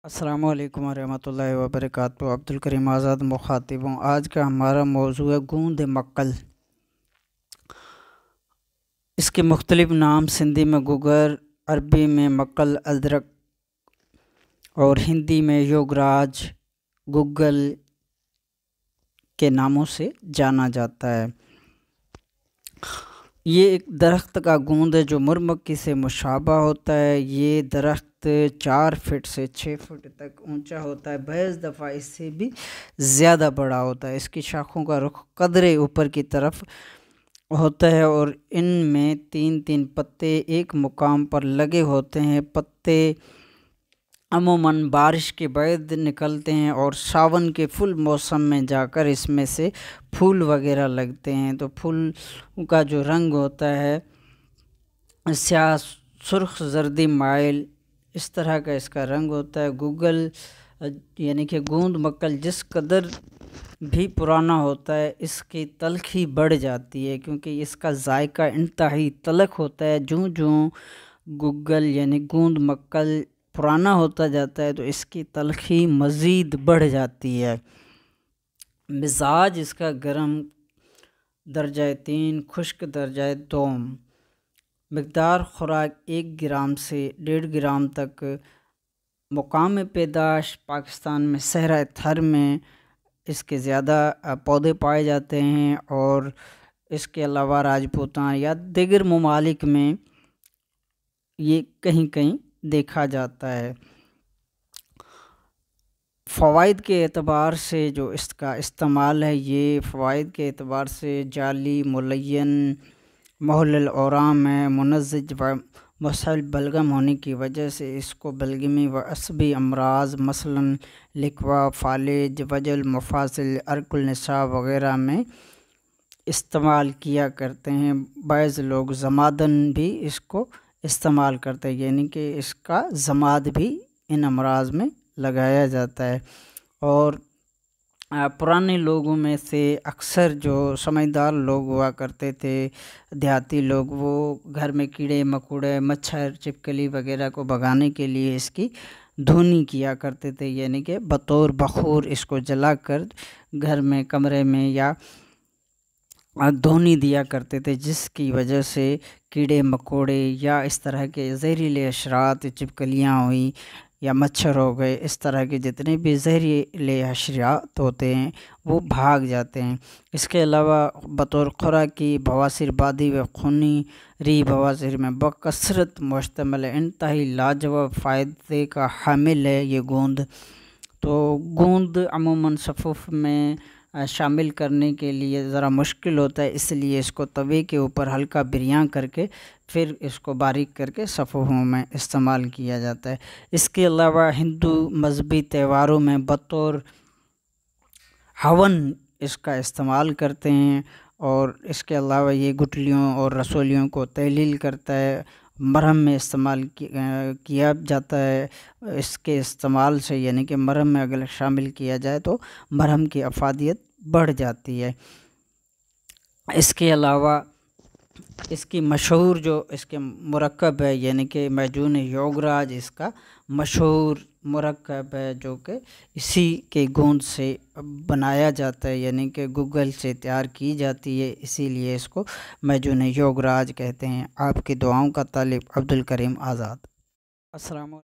السلام علیکم ورحمۃ اللہ وبرکاتہ۔ عبدالکریم آزاد مخاطب ہوں۔ آج کا ہمارا موضوع ہے گوند مکل۔ اس کے مختلف نام سندھی میں گگر، عربی میں مکل ادرک اور ہندی میں یوگراج گگل کے ناموں سے جانا جاتا ہے۔ یہ ایک درخت کا گوند ہے جو مرمکی سے مشابہ ہوتا ہے۔ یہ درخت 4 فٹ سے 6 فٹ تک اونچا ہوتا ہے، بعض دفعہ اس سے بھی زیادہ بڑا ہوتا ہے۔ اس کی شاخوں کا رخ قدرے اوپر کی طرف ہوتا ہے اور ان میں 3 پتے ایک مقام پر لگے ہوتے ہیں۔ پتے عموماً بارش کے بعد نکلتے ہیں اور ساون کے فل موسم میں جا کر اس میں سے پھول وغیرہ لگتے ہیں۔ تو پھول کا جو رنگ ہوتا ہے سیاہ سرخ زردی مائل، اس طرح کا اس کا رنگ ہوتا ہے۔ گگل یعنی کہ گوند مکل جس قدر بھی پرانا ہوتا ہے اس کی تلخی بڑھ جاتی ہے، کیونکہ اس کا ذائقہ انتہائی تلخ ہوتا ہے۔ جوں گگل یعنی گوند مکل پرانا ہوتا جاتا ہے تو اس کی تلخی مزید بڑھ جاتی ہے۔ مزاج اس کا گرم درجہ 3، خشک درجہ 2۔ مقدار خوراک 1 گرام سے 1.5 گرام تک۔ مقام پیدائش پاکستان میں صحرائے تھر میں اس کے زیادہ پودے پائے جاتے ہیں، اور اس کے علاوہ راجپوتان یا دیگر ممالک میں یہ کہیں کہیں دیکھا جاتا ہے۔ فوائد کے اعتبار سے جو اس کا استعمال ہے، یہ فوائد کے اعتبار سے جعلی، ملین، محلل اورام ہے۔ منزج و مسہل بلغم ہونے کی وجہ سے اس کو بلغمی و عصبی امراض مثلاً لکوا، فالج، وجل، مفاصل، عرق النساء وغیرہ میں استعمال کیا کرتے ہیں۔ بعض لوگ زمادن بھی اس کو استعمال کرتے ہیں، یعنی کہ اس کا زماد بھی ان امراض میں لگایا جاتا ہے۔ اور پرانے لوگوں میں سے اکثر جو سمجھدار لوگ ہوا کرتے تھے، دیہاتی لوگ، وہ گھر میں کیڑے مکوڑے، مچھر، چپکلی وغیرہ کو بھگانے کے لیے اس کی دھونی کیا کرتے تھے، یعنی کہ بطور بخور اس کو جلا کر گھر میں کمرے میں یا دھونی دیا کرتے تھے، جس کی وجہ سے کیڑے مکوڑے یا اس طرح کے زہریلے حشرات، چپکلیاں ہوئیں یا مچھر ہو گئے، اس طرح کے جتنے بھی زہریلے حشرات ہوتے ہیں وہ بھاگ جاتے ہیں۔ اس کے علاوہ بطور خوراکی بواسیر بادی و خونی ری بواسیر میں بکثرت مشتمل ہے، انتہائی لاجواب فائدے کا حامل ہے یہ گوند۔ تو گوند عموماً صفوف میں شامل کرنے کے لیے ذرا مشکل ہوتا ہے، اس لیے اس کو توے کے اوپر ہلکا بریاں کر کے پھر اس کو باریک کر کے صفوفوں میں استعمال کیا جاتا ہے۔ اس کے علاوہ ہندو مذہبی تہواروں میں بطور ہون اس کا استعمال کرتے ہیں، اور اس کے علاوہ یہ گٹلیوں اور رسولیوں کو تحلیل کرتا ہے۔ مرہم میں استعمال کیا جاتا ہے۔ اس کے استعمال سے یعنی کہ مرہم میں اگر شامل کیا جائے تو مرہم کی افادیت بڑھ جاتی ہے۔ اس کے علاوہ اس کی مشہور جو اس کے مرکب ہے، یعنی کہ معجون یوگراج اس کا مشہور مرکب ہے، جو کہ اسی کے گوند سے بنایا جاتا ہے، یعنی کہ گگل سے تیار کی جاتی ہے، اسی لیے اس کو معجون یوگراج کہتے ہیں۔ آپ کی دعاؤں کا طالب عبدالکریم آزاد۔ السلام علیکم۔